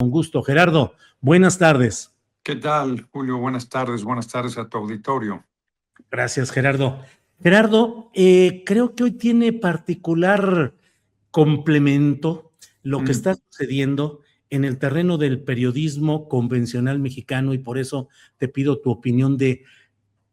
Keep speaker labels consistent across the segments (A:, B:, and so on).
A: Con gusto. Gerardo, buenas tardes.
B: ¿Qué tal, Julio? Buenas tardes a tu auditorio.
A: Gracias, Gerardo. Gerardo, creo que hoy tiene particular complemento lo que está sucediendo en el terreno del periodismo convencional mexicano y por eso te pido tu opinión de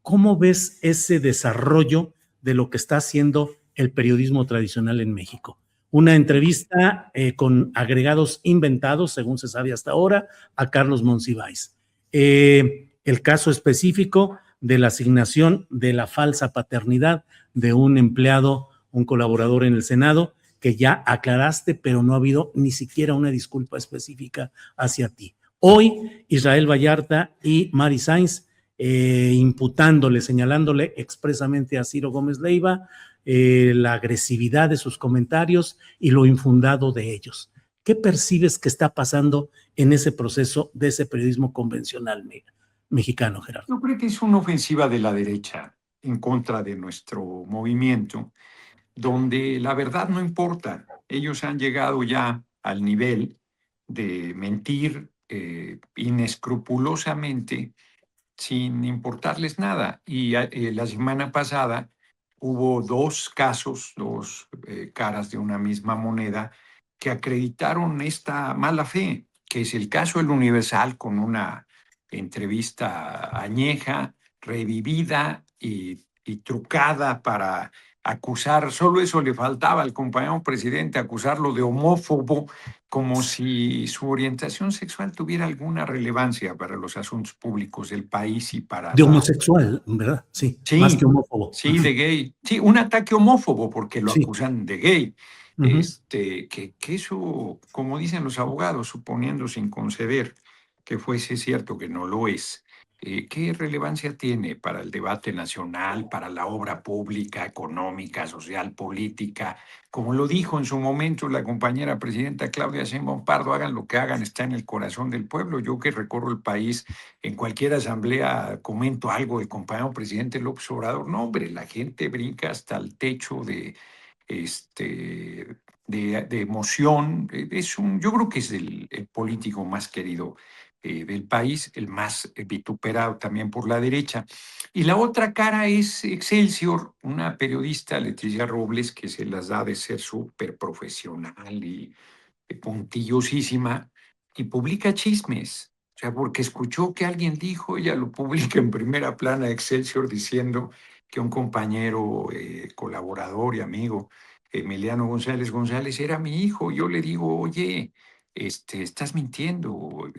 A: cómo ves ese desarrollo de lo que está haciendo el periodismo tradicional en México. Una entrevista con agregados inventados, según se sabe hasta ahora, a Carlos Monsiváis. El caso específico de la asignación de la falsa paternidad de un empleado, un colaborador en el Senado, que ya aclaraste, pero no ha habido ni siquiera una disculpa específica hacia ti. Hoy, Israel Vallarta y Mari Sainz imputándole, señalándole expresamente a Ciro Gómez Leiva la agresividad de sus comentarios y lo infundado de ellos. ¿Qué percibes que está pasando en ese proceso de ese periodismo convencional mexicano, Gerardo?
B: Yo creo que es una ofensiva de la derecha en contra de nuestro movimiento, donde la verdad no importa. Ellos han llegado ya al nivel de mentir inescrupulosamente sin importarles nada. Y la semana pasada hubo dos casos, dos caras de una misma moneda, que acreditaron esta mala fe, que es el caso del Universal con una entrevista añeja, revivida y trucada para acusar, solo eso le faltaba al compañero presidente, acusarlo de homófobo, como si su orientación sexual tuviera alguna relevancia para los asuntos públicos del país y para
A: De
B: la...
A: homosexual, ¿verdad? Sí, más que
B: Sí,
A: homófobo.
B: sí, de gay. Sí, un ataque homófobo porque lo
A: Sí.
B: acusan de gay.
A: Uh-huh.
B: Que eso, como dicen los abogados, suponiendo sin conceder que fuese cierto que no lo es, ¿qué relevancia tiene para el debate nacional, para la obra pública, económica, social, política? Como lo dijo en su momento la compañera presidenta Claudia Sheinbaum Pardo, hagan lo que hagan, está en el corazón del pueblo. Yo que recorro el país, en cualquier asamblea comento algo del compañero presidente López Obrador. No, hombre, la gente brinca hasta el techo de emoción. Yo creo que es el político más querido del país, el más vituperado también por la derecha. Y la otra cara es Excelsior, una periodista, Leticia Robles, que se las da de ser súper profesional y puntillosísima, y publica chismes. O sea, porque escuchó que alguien dijo, ella lo publica en primera plana de Excelsior diciendo que un compañero, colaborador y amigo, Emiliano González González, era mi hijo. Yo le digo, oye, estás mintiendo,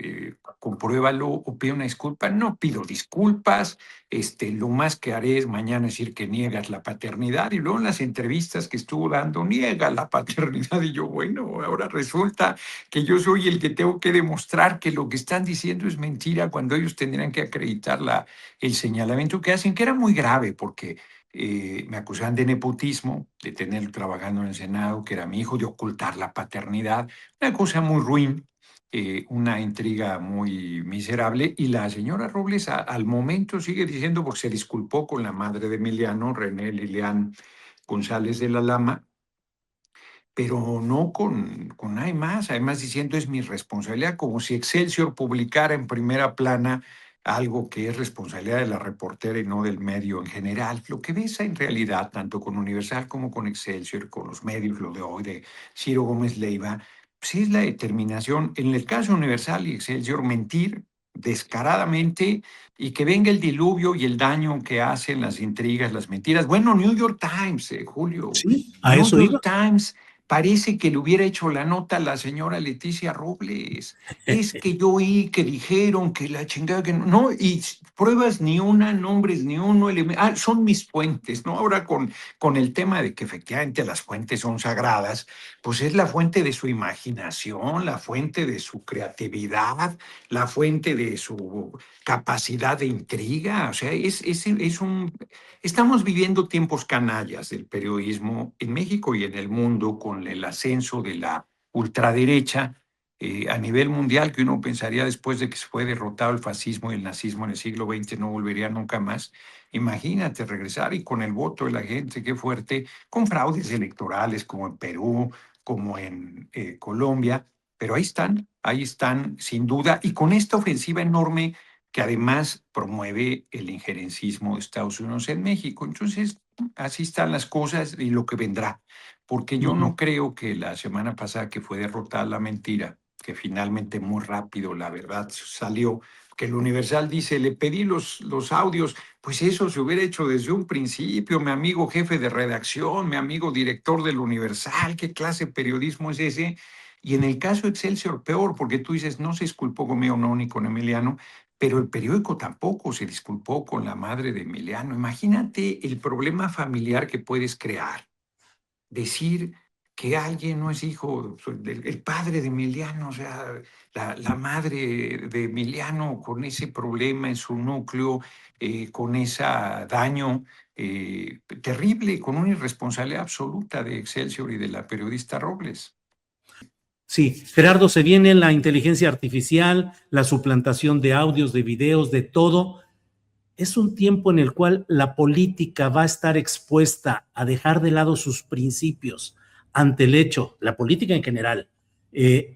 B: compruébalo o pide una disculpa. No pido disculpas, lo más que haré es mañana decir que niegas la paternidad, y luego en las entrevistas que estuvo dando niega la paternidad, y yo, bueno, ahora resulta que yo soy el que tengo que demostrar que lo que están diciendo es mentira cuando ellos tendrían que acreditar el señalamiento que hacen, que era muy grave porque me acusaban de nepotismo, de tener trabajando en el Senado, que era mi hijo, de ocultar la paternidad, una cosa muy ruin, una intriga muy miserable. Y la señora Robles al momento sigue diciendo, porque se disculpó con la madre de Emiliano, René Lilian González de la Lama, pero no con nadie más, además diciendo es mi responsabilidad, como si Excelsior publicara en primera plana algo que es responsabilidad de la reportera y no del medio en general. Lo que ves en realidad, tanto con Universal como con Excelsior, con los medios, lo de hoy de Ciro Gómez Leiva, sí es la determinación, en el caso Universal y Excelsior, mentir descaradamente, y que venga el diluvio y el daño que hacen las intrigas, las mentiras. Bueno, New York Times, Julio,
A: Sí, a
B: New
A: eso
B: York
A: iba.
B: Times, parece que le hubiera hecho la nota a la señora Leticia Robles. Es que yo oí que dijeron que la chingada, que no, no, y pruebas ni una, nombres ni uno, son mis fuentes, ¿no? Ahora con el tema de que efectivamente las fuentes son sagradas, pues es la fuente de su imaginación, la fuente de su creatividad, la fuente de su capacidad de intriga. O sea, estamos viviendo tiempos canallas del periodismo en México y en el mundo, con el ascenso de la ultraderecha a nivel mundial, que uno pensaría después de que se fue derrotado el fascismo y el nazismo en el siglo XX no volvería nunca más. Imagínate regresar, y con el voto de la gente, qué fuerte, con fraudes electorales como en Perú, como en Colombia. pero ahí están sin duda, y con esta ofensiva enorme que además promueve el injerencismo de Estados Unidos en México. Entonces, así están las cosas y lo que vendrá, porque yo
A: Ujú.
B: no creo que la semana pasada que fue derrotada la mentira, que finalmente muy rápido la verdad salió, que el Universal dice, le pedí los audios, pues eso se hubiera hecho desde un principio, mi amigo jefe de redacción, mi amigo director del Universal, ¿qué clase de periodismo es ese? Y en el caso de Excelsior, peor, porque tú dices, no se disculpó conmigo, no, ni con Emiliano, pero el periódico tampoco se disculpó con la madre de Emiliano. Imagínate el problema familiar que puedes crear. Decir que alguien no es hijo del el padre de Emiliano, o sea, la madre de Emiliano con ese problema en su núcleo, con ese daño terrible, con una irresponsabilidad absoluta de Excelsior y de la periodista Robles.
A: Sí, Gerardo, se viene la inteligencia artificial, la suplantación de audios, de videos, de todo. Es un tiempo en el cual la política va a estar expuesta a dejar de lado sus principios ante el hecho, la política en general,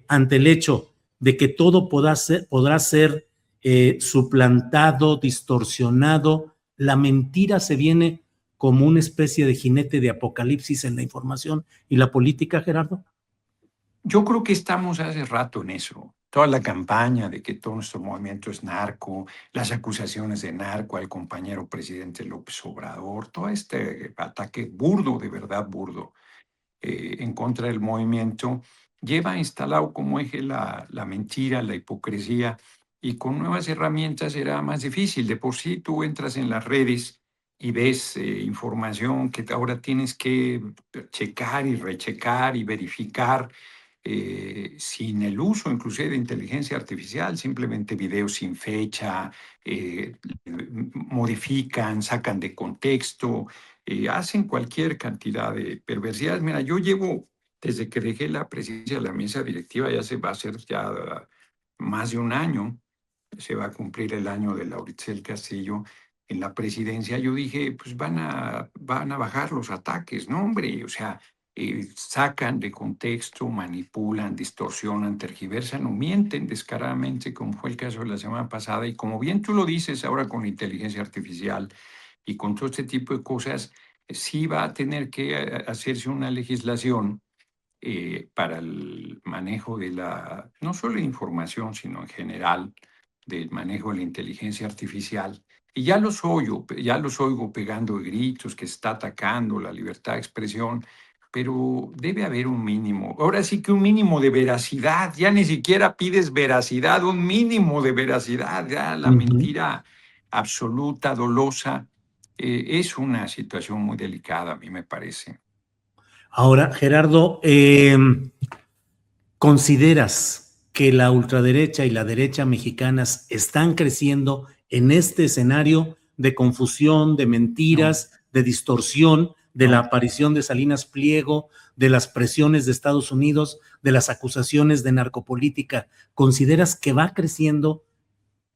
A: ante el hecho de que todo podrá ser suplantado, distorsionado. La mentira se viene como una especie de jinete de apocalipsis en la información y la política, Gerardo.
B: Yo creo que estamos hace rato en eso. Toda la campaña de que todo nuestro movimiento es narco, las acusaciones de narco al compañero presidente López Obrador, todo este ataque burdo, de verdad burdo, en contra del movimiento, lleva instalado como eje la mentira, la hipocresía, y con nuevas herramientas será más difícil. De por sí tú entras en las redes y ves información que ahora tienes que checar y rechecar y verificar sin el uso inclusive de inteligencia artificial, simplemente videos sin fecha, modifican, sacan de contexto, hacen cualquier cantidad de perversidades. Mira, yo llevo, desde que dejé la presidencia de la mesa directiva, ya se va a hacer ya más de un año, se va a cumplir el año de Lauritzel Castillo en la presidencia, yo dije, pues van a bajar los ataques, no hombre, o sea, sacan de contexto, manipulan, distorsionan, tergiversan o mienten descaradamente, como fue el caso de la semana pasada, y como bien tú lo dices ahora con inteligencia artificial y con todo este tipo de cosas, sí va a tener que hacerse una legislación para el manejo de no solo la información, sino en general, del manejo de la inteligencia artificial. Y ya los oigo pegando gritos que se está atacando la libertad de expresión, pero debe haber un mínimo. Ahora sí que un mínimo de veracidad, ya ni siquiera pides veracidad, un mínimo de veracidad, ya la
A: Ujú.
B: mentira absoluta, dolosa, es una situación muy delicada, a mí me parece.
A: Ahora, Gerardo, ¿consideras que la ultraderecha y la derecha mexicanas están creciendo en este escenario de confusión, de
B: No,
A: mentiras, de distorsión, de la
B: no.
A: aparición de Salinas Pliego, de las presiones de Estados Unidos, de las acusaciones de narcopolítica? ¿Consideras que va creciendo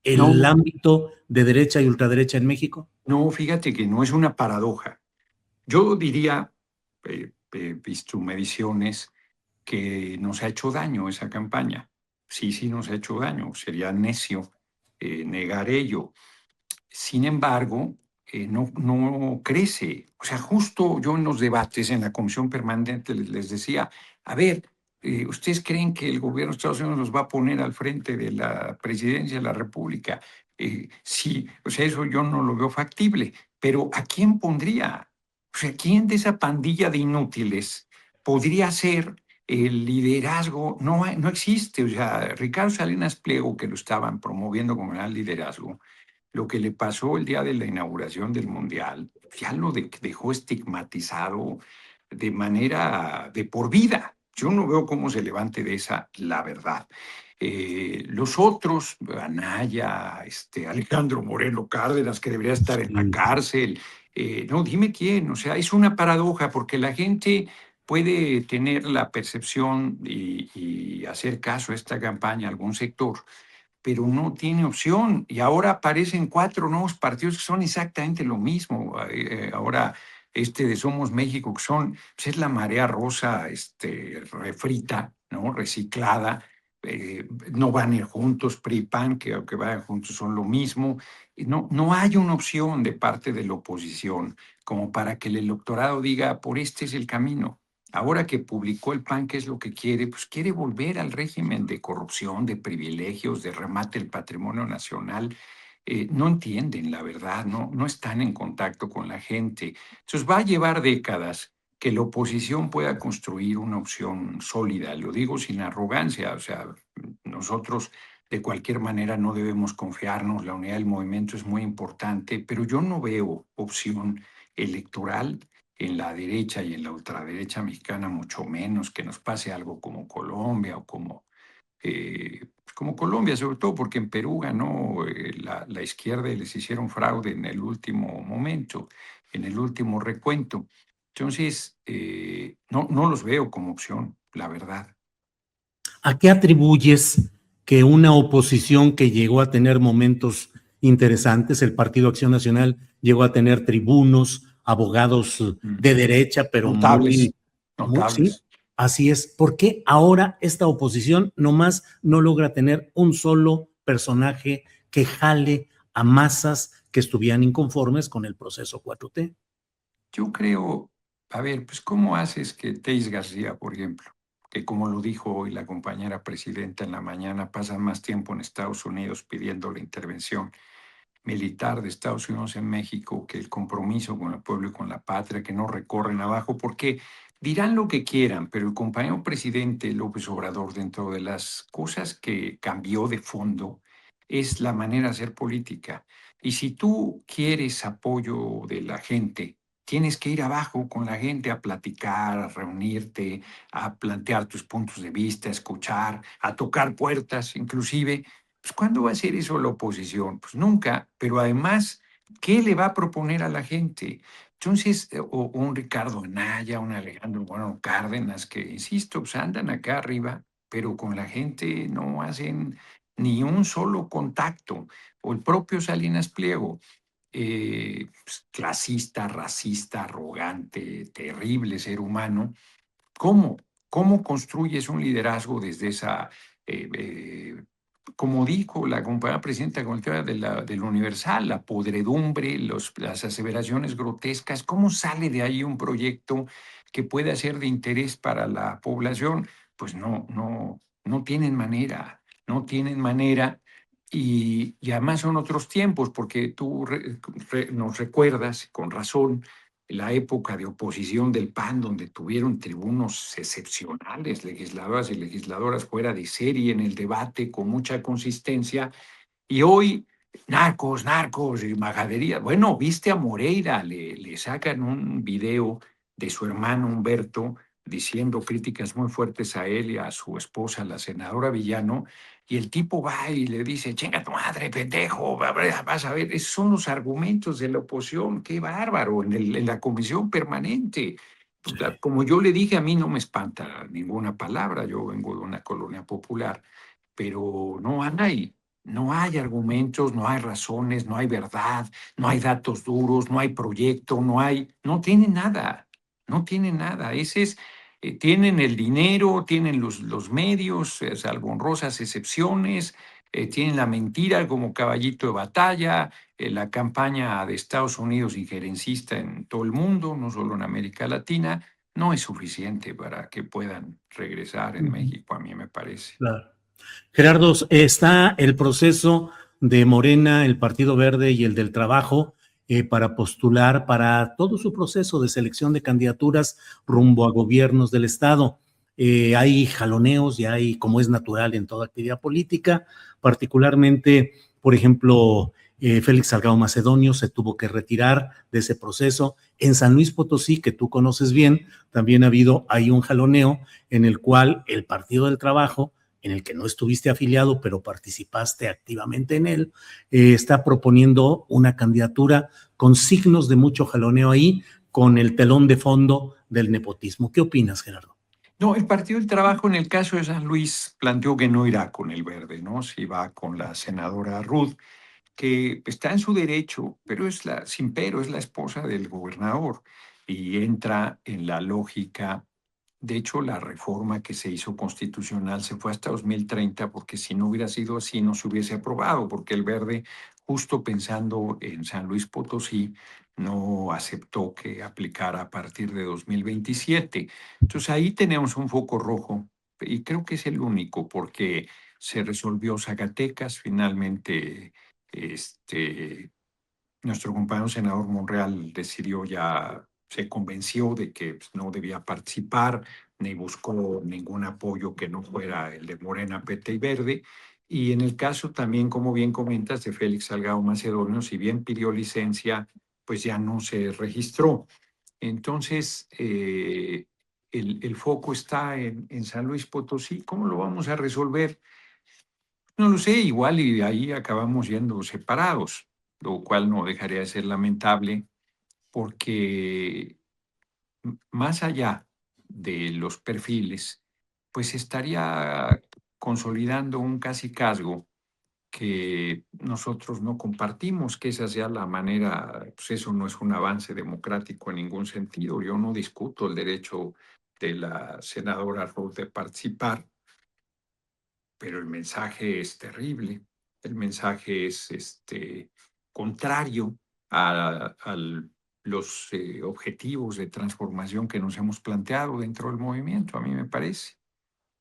A: el
B: No,
A: ámbito de derecha y ultraderecha en México?
B: no, fíjate que no es una paradoja. Yo diría, visto mediciones, que nos ha hecho daño esa campaña. Sí, sí nos ha hecho daño. Sería necio negar ello. Sin embargo, no crece. O sea, justo yo en los debates en la Comisión Permanente les decía, a ver, ¿ustedes creen que el gobierno de Estados Unidos nos va a poner al frente de la presidencia de la República? Sí, o sea, eso yo no lo veo factible, pero ¿a quién pondría? O sea, ¿quién de esa pandilla de inútiles podría ser el liderazgo? No, no existe. O sea, Ricardo Salinas Pliego, que lo estaban promoviendo como el liderazgo, lo que le pasó el día de la inauguración del Mundial, ya lo dejó estigmatizado de manera de por vida. Yo no veo cómo se levante de esa, la verdad. Los otros, Anaya, Alejandro Moreno Cárdenas, que debería estar en la
A: Sí.
B: cárcel, no, dime quién, o sea, es una paradoja porque la gente puede tener la percepción y hacer caso a esta campaña, a algún sector, pero no tiene opción. Y ahora aparecen 4 nuevos partidos que son exactamente lo mismo. Ahora de Somos México, que son, pues es la marea rosa refrita, ¿no? Reciclada, no van a ir juntos, PRI y PAN, que aunque vayan juntos son lo mismo. Y no hay una opción de parte de la oposición como para que el electorado diga, por este es el camino. Ahora que publicó el PAN qué es lo que quiere, pues quiere volver al régimen de corrupción, de privilegios, de remate del patrimonio nacional. No entienden la verdad, no están en contacto con la gente. Entonces va a llevar décadas que la oposición pueda construir una opción sólida. Lo digo sin arrogancia, o sea, nosotros de cualquier manera no debemos confiarnos, la unidad del movimiento es muy importante, pero yo no veo opción electoral en la derecha y en la ultraderecha mexicana, mucho menos que nos pase algo como Colombia o como Colombia, sobre todo porque en Perú ganó la izquierda y les hicieron fraude en el último momento, en el último recuento. Entonces, no los veo como opción, la verdad.
A: ¿A qué atribuyes que una oposición que llegó a tener momentos interesantes, el Partido Acción Nacional llegó a tener tribunos, abogados
B: Mm.
A: de derecha, pero
B: Notables,
A: sí,
B: notables.
A: así es? ¿Por qué ahora esta oposición nomás no logra tener un solo personaje que jale a masas que estuvieran inconformes con el proceso 4T?
B: Yo creo, a ver, pues ¿cómo haces que Teis García, por ejemplo, que como lo dijo hoy la compañera presidenta en la mañana, pasan más tiempo en Estados Unidos pidiendo la intervención militar de Estados Unidos en México que el compromiso con el pueblo y con la patria, que no recorren abajo, porque dirán lo que quieran, pero el compañero presidente López Obrador, dentro de las cosas que cambió de fondo, es la manera de hacer política. Y si tú quieres apoyo de la gente, tienes que ir abajo con la gente a platicar, a reunirte, a plantear tus puntos de vista, a escuchar, a tocar puertas, inclusive. Pues, ¿cuándo va a hacer eso la oposición? Pues nunca, pero además, ¿qué le va a proponer a la gente? Entonces, o un Ricardo Anaya, un Alejandro Bueno Cárdenas, que, insisto, pues andan acá arriba, pero con la gente no hacen ni un solo contacto. O el propio Salinas Pliego, pues, clasista, racista, arrogante, terrible ser humano. ¿Cómo? ¿Cómo construyes un liderazgo desde esa, eh, eh, como dijo la compañera presidenta con el tema del Universal, la podredumbre, las aseveraciones grotescas? ¿Cómo sale de ahí un proyecto que pueda ser de interés para la población? Pues no tienen manera, no tienen manera. Y además son otros tiempos, porque tú nos recuerdas con razón la época de oposición del PAN, donde tuvieron tribunos excepcionales, legisladoras y legisladoras fuera de serie en el debate, con mucha consistencia, y hoy narcos, narcos y majadería. Bueno, viste a Moreira, le sacan un video de su hermano Humberto diciendo críticas muy fuertes a él y a su esposa, la senadora Villano, y el tipo va y le dice, chinga tu madre, pendejo, vas a ver, esos son los argumentos de la oposición, qué bárbaro, en la comisión permanente. Pues, como yo le dije, a mí no me espanta ninguna palabra, yo vengo de una colonia popular, pero no hay argumentos, no hay razones, no hay verdad, no hay datos duros, no hay proyecto, no tienen nada, no tienen nada. Tienen el dinero, tienen los medios, salvo honrosas excepciones, tienen la mentira como caballito de batalla, la campaña de Estados Unidos injerencista en todo el mundo, no solo en América Latina, no es suficiente para que puedan regresar en
A: Ujú,
B: México, a mí me parece.
A: claro. Gerardo, está el proceso de Morena, el Partido Verde y el del Trabajo para postular para todo su proceso de selección de candidaturas rumbo a gobiernos del Estado. Hay jaloneos y hay, como es natural en toda actividad política, particularmente, por ejemplo, Félix Salgado Macedonio se tuvo que retirar de ese proceso. En San Luis Potosí, que tú conoces bien, también ha habido ahí un jaloneo en el cual el Partido del Trabajo, en el que no estuviste afiliado, pero participaste activamente en él, está proponiendo una candidatura con signos de mucho jaloneo ahí, con el telón de fondo del nepotismo. ¿Qué opinas, Gerardo?
B: No, el Partido del Trabajo en el caso de San Luis planteó que no irá con el verde, ¿no? Si va con la senadora Ruth, que está en su derecho, pero sin pero, es la esposa del gobernador y entra en la lógica De hecho, la reforma que se hizo constitucional se fue hasta 2030 porque si no hubiera sido así no se hubiese aprobado, porque el Verde, justo pensando en San Luis Potosí, no aceptó que aplicara a partir de 2027. Entonces ahí tenemos un foco rojo y creo que es el único porque se resolvió Zacatecas, finalmente nuestro compañero senador Monreal decidió ya, se convenció de que pues, no debía participar, ni buscó ningún apoyo que no fuera el de Morena, PT y Verde. Y en el caso también, como bien comentas, de Félix Salgado Macedonio, si bien pidió licencia, pues ya no se registró. Entonces, el foco está en San Luis Potosí. ¿Cómo lo vamos a resolver? No lo sé, igual y de ahí acabamos yendo separados, lo cual no dejaría de ser lamentable porque más allá de los perfiles, pues estaría consolidando un cacicazgo que nosotros no compartimos, que esa sea la manera, pues eso no es un avance democrático en ningún sentido. Yo no discuto el derecho de la senadora Ruth de participar, pero el mensaje es terrible. El mensaje es contrario a los objetivos de transformación que nos hemos planteado dentro del movimiento, a mí me parece.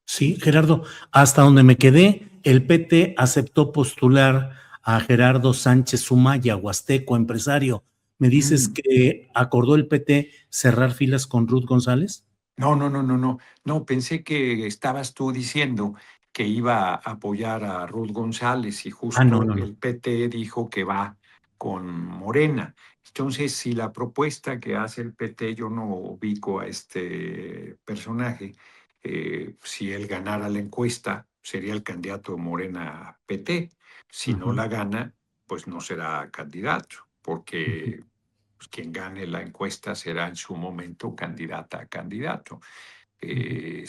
A: Sí, Gerardo, hasta donde me quedé, el PT aceptó postular a Gerardo Sánchez Sumaya, huasteco, empresario. ¿Me dices
B: Mm.
A: que acordó el PT cerrar filas con Ruth González?
B: No, no, no, no, no. No, pensé que estabas tú diciendo que iba a apoyar a Ruth González y
A: Ah, no,
B: justo
A: no, no.
B: el PT dijo que va con Morena. Entonces, si la propuesta que hace el PT, yo no ubico a este personaje, si él ganara la encuesta, sería el candidato de Morena PT. Si no
A: Ujú,
B: la gana, pues no será candidato,
A: ujú,
B: porque pues, quien gane la encuesta será en su momento candidata a candidato.
A: ujú.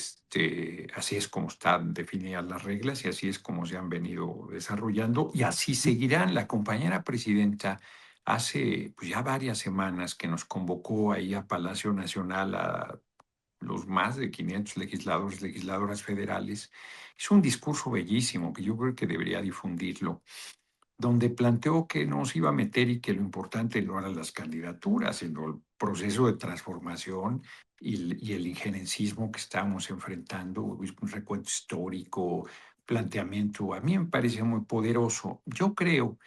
B: Así es como están definidas las reglas y así es como se han venido desarrollando y así seguirán. La compañera presidenta hace pues, ya varias semanas que nos convocó ahí a Palacio Nacional a los más de 500 legisladores, legisladoras federales. Es un discurso bellísimo que yo creo que debería difundirlo donde planteó que no se iba a meter y que lo importante no eran las candidaturas, sino el proceso de transformación y el injerencismo que estamos enfrentando, un recuento histórico, planteamiento, a mí me parece muy poderoso. Yo creo,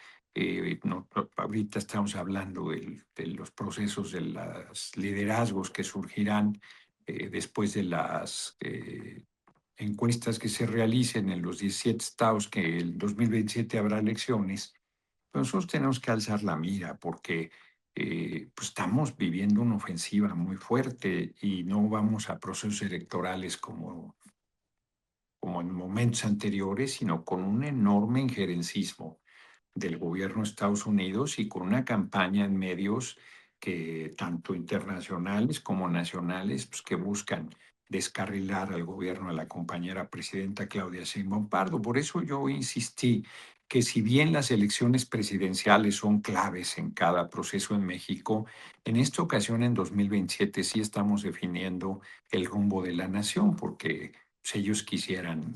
B: ahorita estamos hablando de los procesos de los liderazgos que surgirán después de las encuestas que se realicen en los 17 estados que el 2027 habrá elecciones, pero nosotros tenemos que alzar la mira porque pues estamos viviendo una ofensiva muy fuerte y no vamos a procesos electorales como en momentos anteriores, sino con un enorme injerencismo del gobierno de Estados Unidos y con una campaña en medios que tanto internacionales como nacionales, pues, que buscan descarrilar al gobierno de la compañera presidenta Claudia Sheinbaum Pardo. Por eso yo insistí que si bien las elecciones presidenciales son claves en cada proceso en México, en esta ocasión, en 2027, sí estamos definiendo el rumbo de la nación, porque si ellos quisieran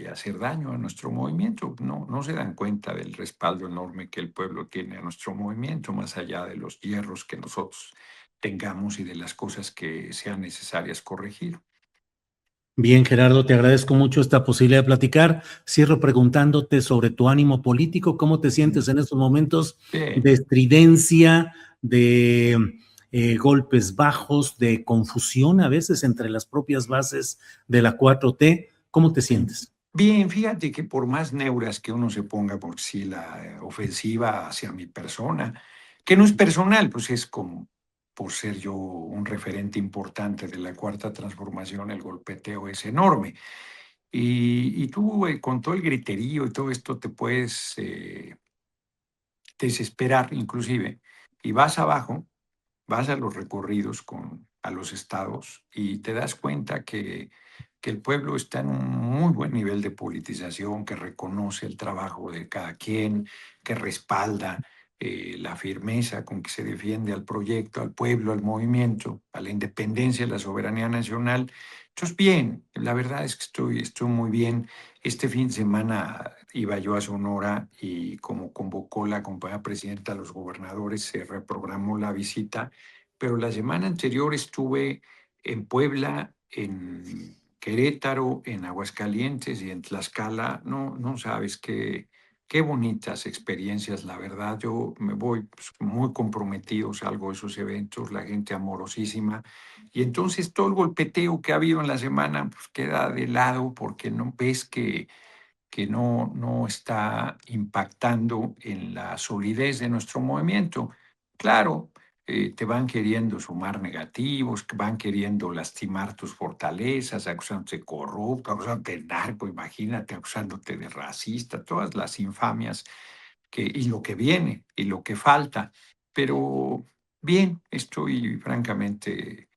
B: hacer daño a nuestro movimiento, no se dan cuenta del respaldo enorme que el pueblo tiene a nuestro movimiento, más allá de los hierros que nosotros tengamos y de las cosas que sean necesarias corregir.
A: Bien, Gerardo, te agradezco mucho esta posibilidad de platicar. Cierro preguntándote sobre tu ánimo político, cómo te sientes en estos momentos
B: Bien.
A: de estridencia, de golpes bajos, de confusión a veces entre las propias bases de la 4T. ¿Cómo te
B: Bien,
A: sientes?
B: bien, fíjate que por más neuras que uno se ponga por sí la ofensiva hacia mi persona, que no es personal, pues es como por ser yo un referente importante de la cuarta transformación, el golpeteo es enorme. Y tú con todo el griterío y todo esto te puedes desesperar inclusive y vas abajo, vas a los recorridos a los estados y te das cuenta que el pueblo está en un muy buen nivel de politización, que reconoce el trabajo de cada quien, que respalda. la firmeza con que se defiende al proyecto, al pueblo, al movimiento, a la independencia, a la soberanía nacional. Entonces, bien, la verdad es que estoy muy bien. Este fin de semana iba yo a Sonora y como convocó la compañía presidenta a los gobernadores, se reprogramó la visita, pero la semana anterior estuve en Puebla, en Querétaro, en Aguascalientes y en Tlaxcala. No, no sabes qué bonitas experiencias, la verdad. Yo me voy pues, muy comprometido, salgo de esos eventos, la gente amorosísima. Y entonces todo el golpeteo que ha habido en la semana pues, queda de lado porque no ves que no está impactando en la solidez de nuestro movimiento. Claro, te van queriendo sumar negativos, que van queriendo lastimar tus fortalezas, acusándote de corrupto, acusándote de narco, imagínate, acusándote de racista, todas las infamias y lo que viene y lo que falta. Pero bien, estoy francamente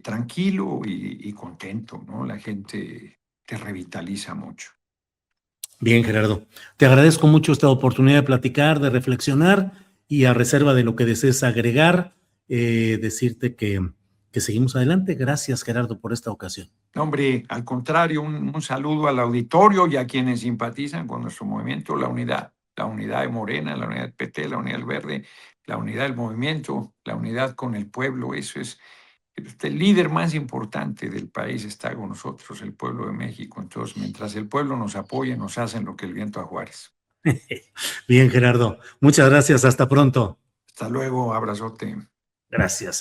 B: tranquilo y contento, ¿no? La gente te revitaliza mucho.
A: Bien, Gerardo. Te agradezco mucho esta oportunidad de platicar, de reflexionar y a reserva de lo que desees agregar, decirte que seguimos adelante. Gracias, Gerardo, por esta ocasión.
B: No, hombre, al contrario, un saludo al auditorio y a quienes simpatizan con nuestro movimiento, la unidad de Morena, la unidad del PT, la unidad del Verde, la unidad del movimiento, la unidad con el pueblo. Eso es, el líder más importante del país está con nosotros, el pueblo de México. Entonces, mientras el pueblo nos apoye, nos hacen lo que el viento a Juárez.
A: Bien, Gerardo. Muchas gracias. Hasta pronto.
B: Hasta luego, abrazote.
A: Gracias.